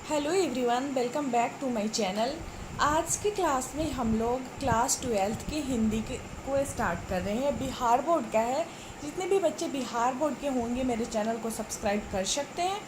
Hello everyone, welcome back to my channel. आज की class में हम लोग क्लास 12th की हिंदी को स्टार्ट कर रहे हैं। बिहार बोर्ड का है। जितने भी बच्चे बिहार बोर्ड के होंगे मेरे चैनल को सब्सक्राइब कर सकते हैं।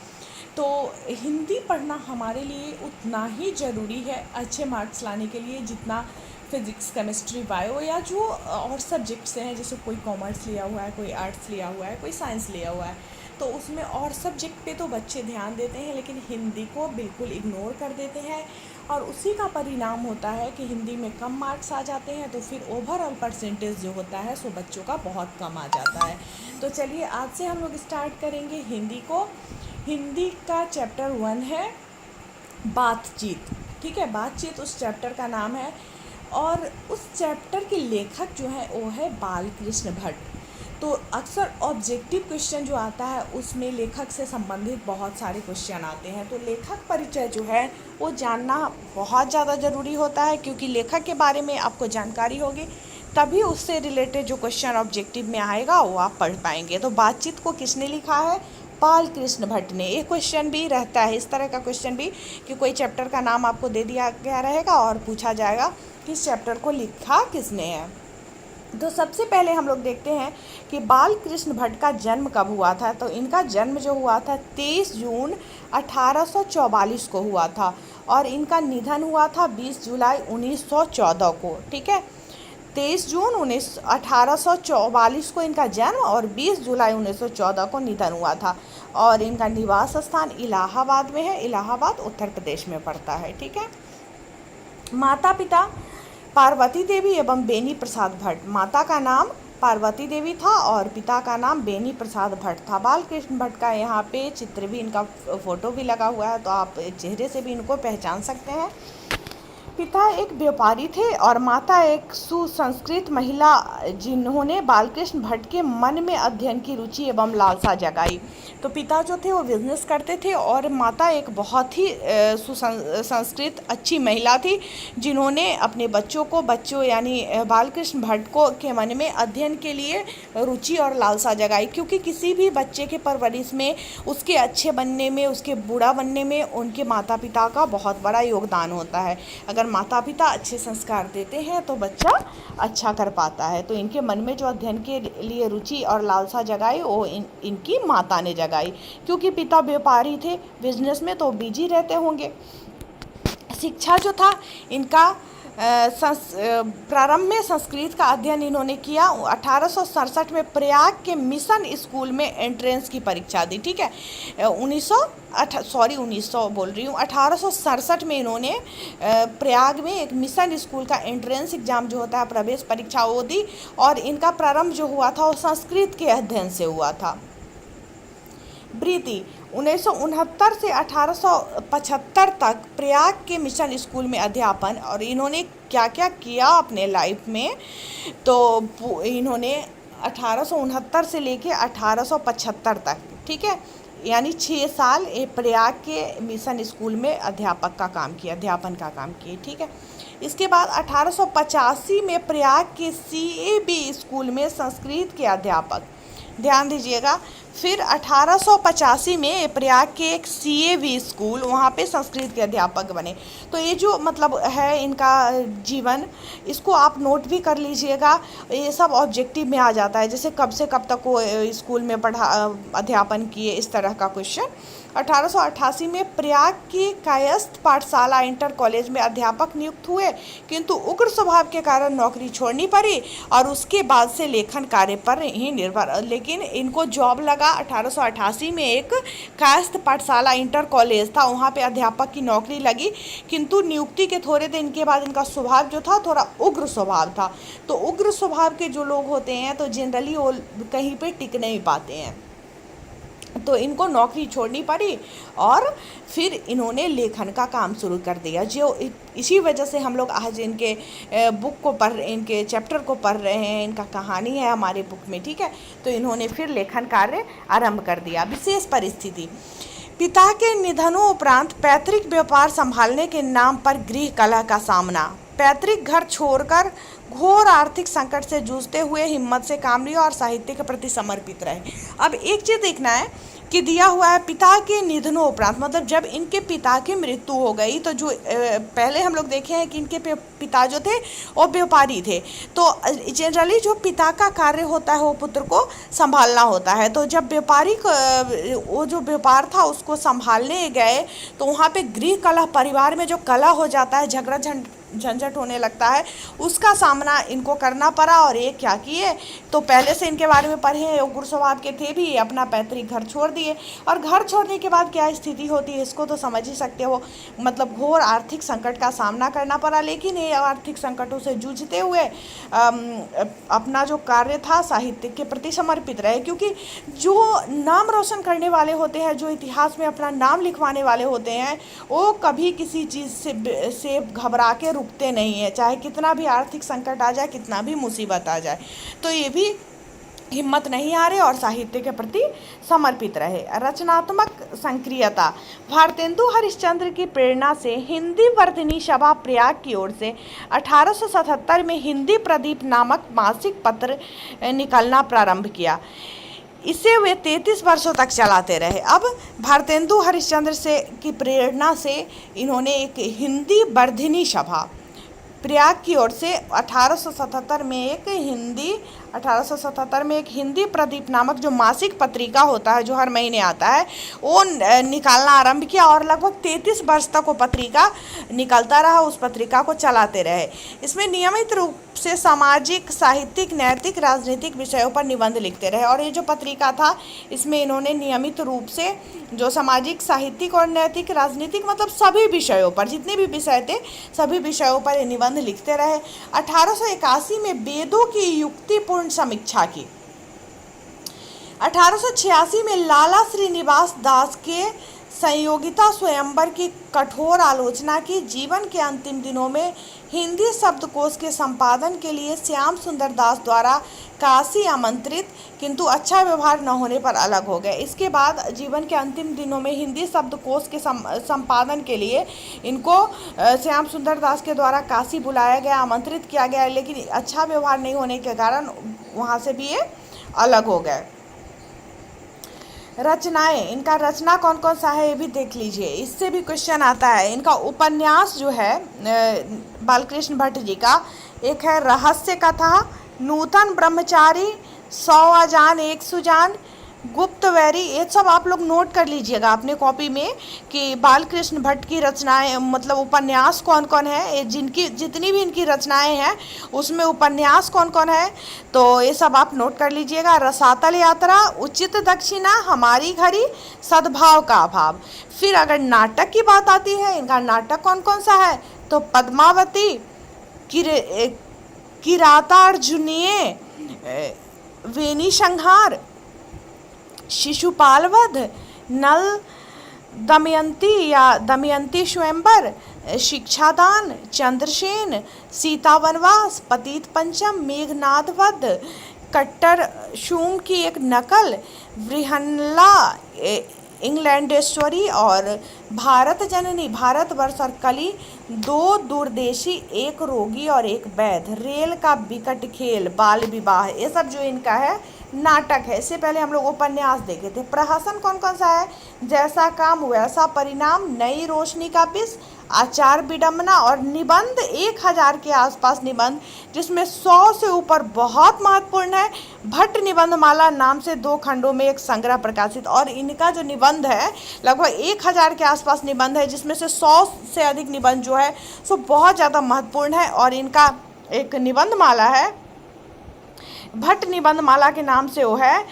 तो हिंदी पढ़ना हमारे लिए उतना ही ज़रूरी है अच्छे मार्क्स लाने के लिए जितना फिज़िक्स, केमिस्ट्री, बायो या जो और सब्जेक्ट्स हैं, जैसे कोई कॉमर्स लिया हुआ है, कोई आर्ट्स लिया हुआ है, कोई साइंस लिया हुआ है। तो उसमें और सब्जेक्ट पे तो बच्चे ध्यान देते हैं, लेकिन हिंदी को बिल्कुल इग्नोर कर देते हैं और उसी का परिणाम होता है कि हिंदी में कम मार्क्स आ जाते हैं। तो फिर ओवरऑल परसेंटेज जो होता है सो बच्चों का बहुत कम आ जाता है। तो चलिए आज से हम लोग स्टार्ट करेंगे हिंदी को। हिंदी का चैप्टर 1 है बातचीत। ठीक है, बातचीत उस चैप्टर का नाम है और उस चैप्टर के लेखक जो है वो है बालकृष्ण भट्ट। तो अक्सर ऑब्जेक्टिव क्वेश्चन जो आता है उसमें लेखक से संबंधित बहुत सारे क्वेश्चन आते हैं। तो लेखक परिचय जो है वो जानना बहुत ज़्यादा ज़रूरी होता है, क्योंकि लेखक के बारे में आपको जानकारी होगी तभी उससे रिलेटेड जो क्वेश्चन ऑब्जेक्टिव में आएगा वो आप पढ़ पाएंगे। तो बातचीत को किसने लिखा है? बालकृष्ण भट्ट ने। एक क्वेश्चन भी रहता है, इस तरह का क्वेश्चन भी, कि कोई चैप्टर का नाम आपको दे दिया गया रहेगा और पूछा जाएगा कि इस चैप्टर को लिखा किसने है। तो सबसे पहले हम लोग देखते हैं कि बालकृष्ण भट्ट का जन्म कब हुआ था। तो इनका जन्म जो हुआ था 23 जून 1844 को हुआ था और इनका निधन हुआ था 20 जुलाई 1914 को। ठीक है, 23 जून 1844 को इनका जन्म और 20 जुलाई 1914 को निधन हुआ था। और इनका निवास स्थान इलाहाबाद में है। इलाहाबाद उत्तर प्रदेश में पड़ता है। ठीक है, माता पिता पार्वती देवी एवं बेनी प्रसाद भट्ट। माता का नाम पार्वती देवी था और पिता का नाम बेनी प्रसाद भट्ट था। बालकृष्ण भट्ट का यहाँ पे चित्र भी, इनका फ़ोटो भी लगा हुआ है, तो आप चेहरे से भी इनको पहचान सकते हैं। पिता एक व्यापारी थे और माता एक सुसंस्कृत महिला, जिन्होंने बालकृष्ण भट्ट के मन में अध्ययन की रुचि एवं लालसा जगाई। तो पिता जो थे वो बिजनेस करते थे और माता एक बहुत ही सुसंस्कृत अच्छी महिला थी, जिन्होंने अपने बच्चों यानी बालकृष्ण भट्ट को के मन में अध्ययन के लिए रुचि और लालसा जगाई। क्योंकि किसी भी बच्चे के परवरिश में, उसके अच्छे बनने में, उसके बुरा बनने में उनके माता पिता का बहुत बड़ा योगदान होता है। अगर माता पिता अच्छे संस्कार देते हैं तो बच्चा अच्छा कर पाता है। तो इनके मन में जो अध्ययन के लिए रुचि और लालसा जगाई वो इनकी माता ने जगाई। क्योंकि पिता व्यापारी थे, बिजनेस में तो बिजी रहते होंगे। शिक्षा जो था इनका प्रारंभ में संस्कृत का अध्ययन इन्होंने किया। 1867 में प्रयाग के मिशन स्कूल में एंट्रेंस की परीक्षा दी। ठीक है, 1867 में इन्होंने प्रयाग में एक मिशन स्कूल का एंट्रेंस एग्ज़ाम जो होता है, प्रवेश परीक्षा, वो दी। और इनका प्रारंभ जो हुआ था वो संस्कृत के अध्ययन से हुआ था। वृत्ति 1969 से 1875 तक प्रयाग के मिशन स्कूल में अध्यापन। और इन्होंने क्या क्या किया अपने लाइफ में, तो इन्होंने 1869 से लेके 1875 तक, ठीक है, यानी 6 साल प्रयाग के मिशन स्कूल में अध्यापन का काम किए। ठीक है, इसके बाद 1885 में प्रयाग के CAB स्कूल में संस्कृत के अध्यापक, ध्यान दीजिएगा। फिर 1885 में प्रयाग के एक CAV स्कूल, वहाँ पे संस्कृत के अध्यापक बने। तो ये जो मतलब है इनका जीवन, इसको आप नोट भी कर लीजिएगा। ये सब ऑब्जेक्टिव में आ जाता है, जैसे कब से कब तक वो स्कूल में अध्यापन किए, इस तरह का क्वेश्चन। 1888 में प्रयाग की कायस्थ पाठशाला इंटर कॉलेज में अध्यापक नियुक्त हुए, किंतु उग्र स्वभाव के कारण नौकरी छोड़नी पड़ी और उसके बाद से लेखन कार्य पर ही निर्भर। लेकिन इनको जॉब लगा 1888 में, एक कायस्थ पाठशाला इंटर कॉलेज था, वहाँ पे अध्यापक की नौकरी लगी। किंतु नियुक्ति के थोड़े दिन के बाद इनका स्वभाव जो था थोड़ा उग्र स्वभाव था। तो उग्र स्वभाव के जो लोग होते हैं तो जनरली वो कहीं पे टिक नहीं पाते हैं, तो इनको नौकरी छोड़नी पड़ी और फिर इन्होंने लेखन का काम शुरू कर दिया। जो इसी वजह से हम लोग आज इनके इनके चैप्टर को पढ़ रहे हैं, इनका कहानी है हमारे बुक में। ठीक है, तो इन्होंने फिर लेखन कार्य आरंभ कर दिया। विशेष परिस्थिति, पिता के निधनों उपरांत पैतृक व्यापार संभालने के नाम पर गृह कलह का सामना, पैतृक घर छोड़कर घोर आर्थिक संकट से जूझते हुए हिम्मत से काम लिया और साहित्य के प्रति समर्पित रहे। अब एक चीज़ देखना है, कि दिया हुआ है पिता के निधनोपरांत, मतलब जब इनके पिता की मृत्यु हो गई तो जो पहले हम लोग देखे हैं कि इनके पिता जो थे वो व्यापारी थे, तो जनरली जो पिता का कार्य होता है वो पुत्र को संभालना होता है। तो जब व्यापारी वो जो व्यापार था उसको संभालने गए तो वहाँ पे गृह कलह, परिवार में जो कलह हो जाता है, झगड़ा झंझट होने लगता है, उसका सामना इनको करना पड़ा। और ये क्या किए, तो पहले से इनके बारे में पढ़े हैं, वो गुरु स्वभाव के थे भी, अपना पैतृक घर छोड़ दिए। और घर छोड़ने के बाद क्या स्थिति होती है इसको तो समझ ही सकते हो, मतलब घोर आर्थिक संकट का सामना करना पड़ा। लेकिन ये आर्थिक संकटों से जूझते हुए अपना जो कार्य था साहित्य के प्रति समर्पित रहे, क्योंकि जो नाम रोशन करने वाले होते हैं, जो इतिहास में अपना नाम लिखवाने वाले होते हैं, वो कभी किसी चीज़ से घबरा के रुकते नहीं है, चाहे कितना भी आर्थिक संकट आ जाए, कितना भी मुसीबत आ जाए, तो ये भी हिम्मत नहीं हारे और साहित्य के प्रति समर्पित रहे। रचनात्मक सक्रियता, भारतेंदु हरिश्चंद्र की प्रेरणा से हिंदी वर्धिनी सभा प्रयाग की ओर से 1877 में हिंदी प्रदीप नामक मासिक पत्र निकलना प्रारंभ किया। इसे वे 33 वर्षों तक चलाते रहे। अब भारतेंदु हरिश्चंद्र से की प्रेरणा से इन्होंने एक हिंदी वर्धिनी सभा प्रयाग की ओर से 1877 में एक हिंदी प्रदीप नामक जो मासिक पत्रिका होता है, जो हर महीने आता है, वो निकालना आरंभ किया और लगभग 33 वर्ष तक वो पत्रिका निकलता रहा, उस पत्रिका को चलाते रहे। इसमें नियमित रूप से सामाजिक, साहित्यिक, नैतिक, राजनीतिक विषयों पर निबंध लिखते रहे। और ये जो पत्रिका था इसमें इन्होंने नियमित रूप से जो सामाजिक, साहित्यिक और नैतिक, राजनीतिक, मतलब सभी विषयों पर, जितने भी विषय थे सभी विषयों पर ये निबंध लिखते रहे। 1881 में वेदों की युक्तिपूर्ण समीक्षा की। 1886 में लाला श्रीनिवास दास के संयोगिता स्वयंवर की कठोर आलोचना की। जीवन के अंतिम दिनों में हिंदी शब्दकोश के संपादन के लिए श्याम सुंदर दास द्वारा काशी आमंत्रित, किंतु अच्छा व्यवहार न होने पर अलग हो गए। इसके बाद जीवन के अंतिम दिनों में हिंदी शब्दकोश के संपादन के लिए इनको श्याम सुंदर दास के द्वारा काशी बुलाया गया, आमंत्रित किया गया, लेकिन अच्छा व्यवहार नहीं होने के कारण वहाँ से भी ये अलग हो गए। रचनाएं, इनका रचना कौन कौन सा है ये भी देख लीजिए, इससे भी क्वेश्चन आता है। इनका उपन्यास जो है बालकृष्ण भट्ट जी का, एक है रहस्य कथा, नूतन ब्रह्मचारी, 100 अजान एक सुजान, गुप्त वैरी, ये सब आप लोग नोट कर लीजिएगा अपने कॉपी में कि बालकृष्ण भट्ट की रचनाएं, मतलब उपन्यास कौन कौन है, जिनकी जितनी भी इनकी रचनाएं हैं उसमें उपन्यास कौन कौन है, तो ये सब आप नोट कर लीजिएगा। रसातल यात्रा, उचित दक्षिणा, हमारी घड़ी, सद्भाव का अभाव। फिर अगर नाटक की बात आती है, इनका नाटक कौन कौन सा है, तो पद्मावती, किरातार्जुनीय, वेणी संहार, शिशुपाल वध, नल दमयंती या दमयंती स्वयंवर, शिक्षादान, चंद्रसेन, सीता वनवास, पतित पंचम, मेघनाद वध, कट्टर शूम की एक नकल, वृहन्ला, इंग्लैंडेश्वरी और भारत जननी, भारतवर्ष और कली, 2 दूरदेशी, एक रोगी और एक वैध, रेल का विकट खेल, बाल विवाह, ये सब जो इनका है नाटक है। इससे पहले हम लोग उपन्यास देखे थे। प्रहसन कौन कौन सा है, जैसा काम वैसा परिणाम, नई रोशनी का विष, आचार विडम्बना, और निबंध 1000 के आसपास निबंध, जिसमें 100 से ऊपर बहुत महत्वपूर्ण है। भट्ट निबंधमाला नाम से 2 खंडों में एक संग्रह प्रकाशित, और इनका जो निबंध है लगभग 1000 के आसपास निबंध है, जिसमें से 100 से अधिक निबंध जो है सो बहुत ज़्यादा महत्वपूर्ण है। और इनका एक निबंधमाला है, भट्ट निबंधमाला के नाम से वो है,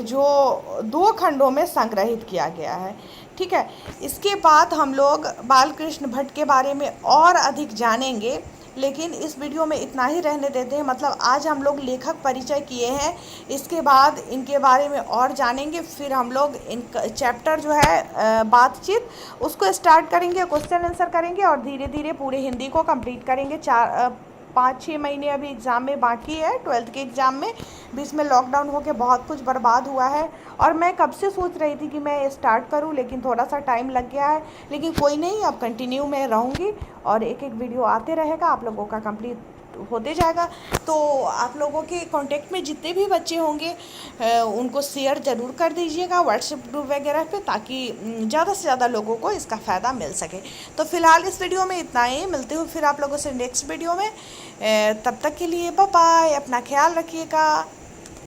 जो 2 खंडों में संग्रहित किया गया है। ठीक है, इसके बाद हम लोग बालकृष्ण भट्ट के बारे में और अधिक जानेंगे, लेकिन इस वीडियो में इतना ही रहने देते हैं। मतलब आज हम लोग लेखक परिचय किए हैं, इसके बाद इनके बारे में और जानेंगे। फिर हम लोग इन चैप्टर जो है बातचीत, उसको स्टार्ट करेंगे, क्वेश्चन आंसर करेंगे और धीरे धीरे पूरे हिंदी को कंप्लीट करेंगे। 5-6 महीने अभी एग्ज़ाम में बाकी है, 12th के एग्ज़ाम में। बीच में लॉकडाउन होके बहुत कुछ बर्बाद हुआ है, और मैं कब से सोच रही थी कि मैं स्टार्ट करूं, लेकिन थोड़ा सा टाइम लग गया है। लेकिन कोई नहीं, अब कंटिन्यू मैं रहूंगी और एक एक वीडियो आते रहेगा, आप लोगों का कंप्लीट होते जाएगा। तो आप लोगों के कांटेक्ट में जितने भी बच्चे होंगे उनको शेयर ज़रूर कर दीजिएगा व्हाट्सएप ग्रुप वगैरह पे, ताकि ज़्यादा से ज़्यादा लोगों को इसका फ़ायदा मिल सके। तो फ़िलहाल इस वीडियो में इतना ही, मिलते हो फिर आप लोगों से नेक्स्ट वीडियो में। तब तक के लिए बाय बाय, अपना ख्याल रखिएगा।